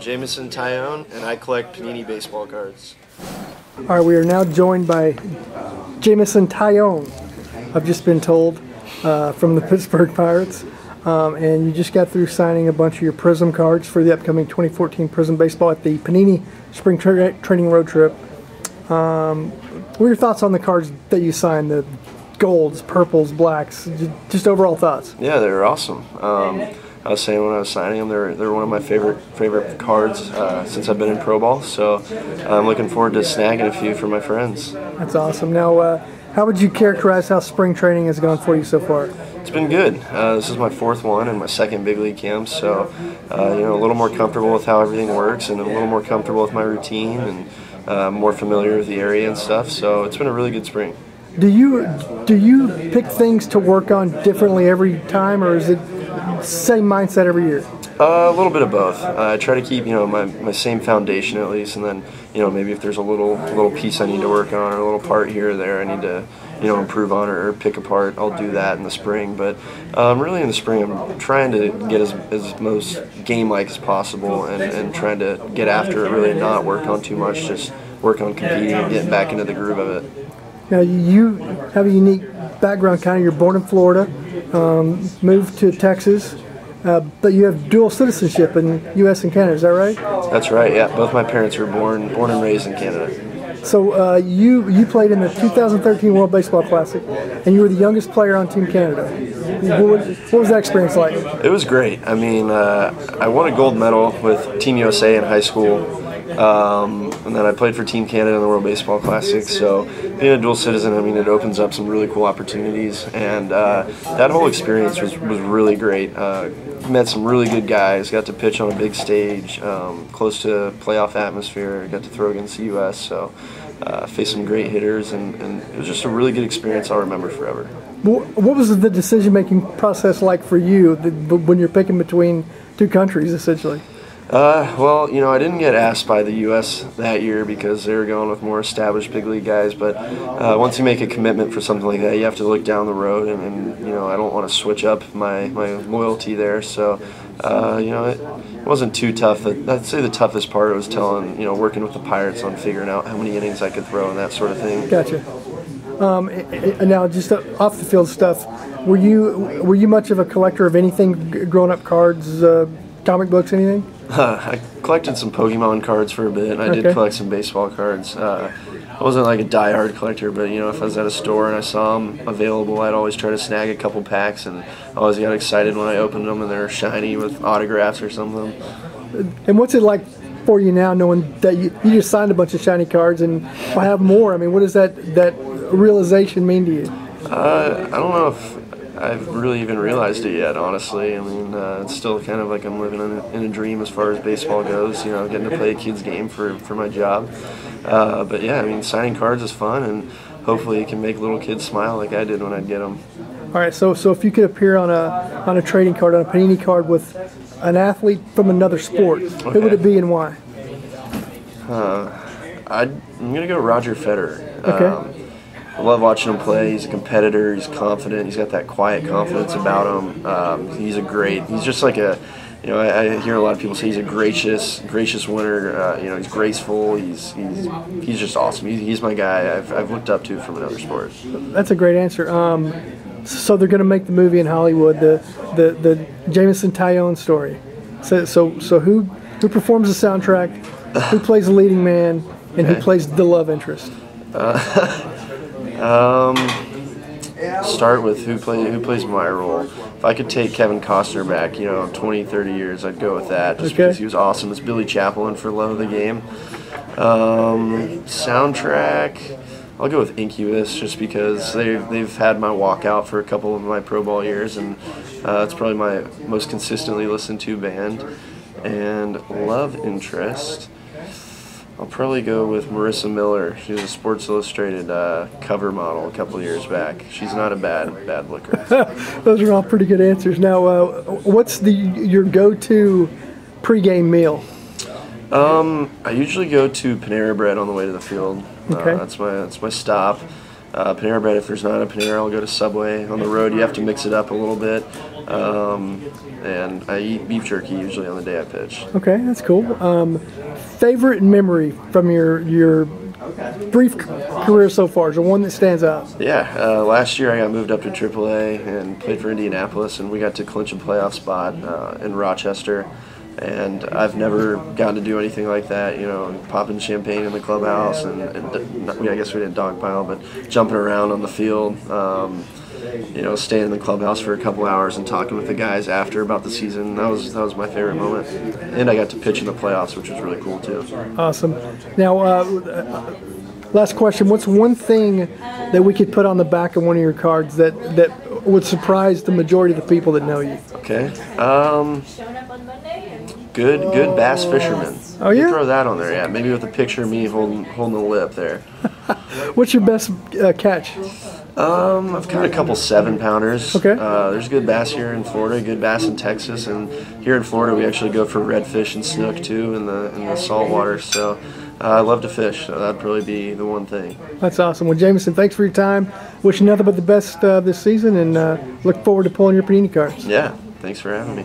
Jameson Taillon, and I collect Panini baseball cards. All right, we are now joined by Jameson Taillon, I've just been told, from the Pittsburgh Pirates. And you just got through signing a bunch of your Prizm cards for the upcoming 2014 Prizm Baseball at the Panini Spring Training Road Trip. What are your thoughts on the cards that you signed, the golds, purples, blacks, just overall thoughts? Yeah, they were awesome. I was saying when I was signing them, they're one of my favorite cards since I've been in pro ball. So I'm looking forward to snagging a few for my friends. That's awesome. Now, how would you characterize how spring training has gone for you so far? It's been good. This is my fourth one and my second big league camp, so a little more comfortable with how everything works and a little more comfortable with my routine and more familiar with the area and stuff. So it's been a really good spring. Do you pick things to work on differently every time, or is it same mindset every year? A little bit of both. I try to keep my same foundation at least, and then maybe if there's a little piece I need to work on or a little part here or there I need to improve on or pick apart, I'll do that in the spring. But really in the spring I'm trying to get as most game-like as possible and trying to get after it, really not work on too much, just work on competing and getting back into the groove of it. Now you have a unique background, kind of. You're born in Florida, moved to Texas, but you have dual citizenship in U.S. and Canada. Is that right? That's right. Yeah, both my parents were born and raised in Canada. So you played in the 2013 World Baseball Classic, and you were the youngest player on Team Canada. What was that experience like? It was great. I mean, I won a gold medal with Team USA in high school. And then I played for Team Canada in the World Baseball Classic. So being a dual citizen, I mean, it opens up some really cool opportunities, and that whole experience was really great. Met some really good guys, got to pitch on a big stage, close to playoff atmosphere, got to throw against the U.S., so faced some great hitters, and it was just a really good experience I'll remember forever. What was the decision-making process like for you when you're picking between two countries, essentially? Well, I didn't get asked by the U.S. that year because they were going with more established big league guys, but once you make a commitment for something like that, you have to look down the road, and I don't want to switch up my loyalty there, so it wasn't too tough. I'd say the toughest part was working with the Pirates on figuring out how many innings I could throw and that sort of thing. Gotcha. And now, just off the field stuff, were you much of a collector of anything growing up? Cards, comic books, anything? I collected some Pokemon cards for a bit. I did collect some baseball cards. I wasn't like a die-hard collector, but if I was at a store and I saw them available, I'd always try to snag a couple packs, and I always got excited when I opened them and they're shiny with autographs or something. And what's it like for you now, knowing that you just signed a bunch of shiny cards and will have more? I mean, what does that realization mean to you? I don't know if I've really even realized it yet, honestly. I mean, it's still kind of like I'm living in a dream as far as baseball goes, getting to play a kid's game for my job. But yeah, I mean, signing cards is fun, and hopefully it can make little kids smile like I did when I'd get them. All right, so if you could appear on a trading card, on a Panini card with an athlete from another sport, who would it be and why? I'm going to go Roger Federer. Okay. I love watching him play. He's a competitor. He's confident. He's got that quiet confidence about him. He's just like a, I hear a lot of people say he's a gracious winner. He's graceful. He's just awesome. He's my guy. I've looked up to from another sport. That's a great answer. So they're going to make the movie in Hollywood, the Jameson Taillon story. So who performs the soundtrack? Who plays the leading man? And who plays the love interest? Start with who plays my role. If I could take Kevin Costner back, 20, 30 years, I'd go with that, just because he was awesome. It's Billy Chaplin for Love of the Game. Soundtrack, I'll go with Incubus, just because they've had my walkout for a couple of my pro ball years, and it's probably my most consistently listened to band. And love interest, I'll probably go with Marisa Miller. She was a Sports Illustrated cover model a couple of years back. She's not a bad looker. Those are all pretty good answers. Now, what's your go-to pregame meal? I usually go to Panera Bread on the way to the field. Okay. That's my stop. Panera Bread, if there's not a Panera, I'll go to Subway. On the road, you have to mix it up a little bit. And I eat beef jerky usually on the day I pitch. Okay, that's cool. Favorite memory from your brief career so far? Is there one that stands out? Yeah, last year I got moved up to AAA and played for Indianapolis, and we got to clinch a playoff spot in Rochester. And I've never gotten to do anything like that, popping champagne in the clubhouse, and I guess we didn't dogpile, but jumping around on the field, staying in the clubhouse for a couple hours and talking with the guys after about the season. That was my favorite moment. And I got to pitch in the playoffs, which was really cool too. Awesome. Now, last question. What's one thing that we could put on the back of one of your cards that would surprise the majority of the people that know you? Okay. Good bass fisherman. Oh, yeah? You throw that on there, yeah. Maybe with a picture of me holding the lip there. What's your best catch? I've caught a couple 7-pounders. Okay. There's good bass here in Florida, good bass in Texas, and here in Florida we actually go for redfish and snook too in the salt water. So I love to fish. So that'd probably be the one thing. That's awesome. Well, Jameson, thanks for your time. Wish you nothing but the best this season, and look forward to pulling your Panini cards. Yeah. Thanks for having me.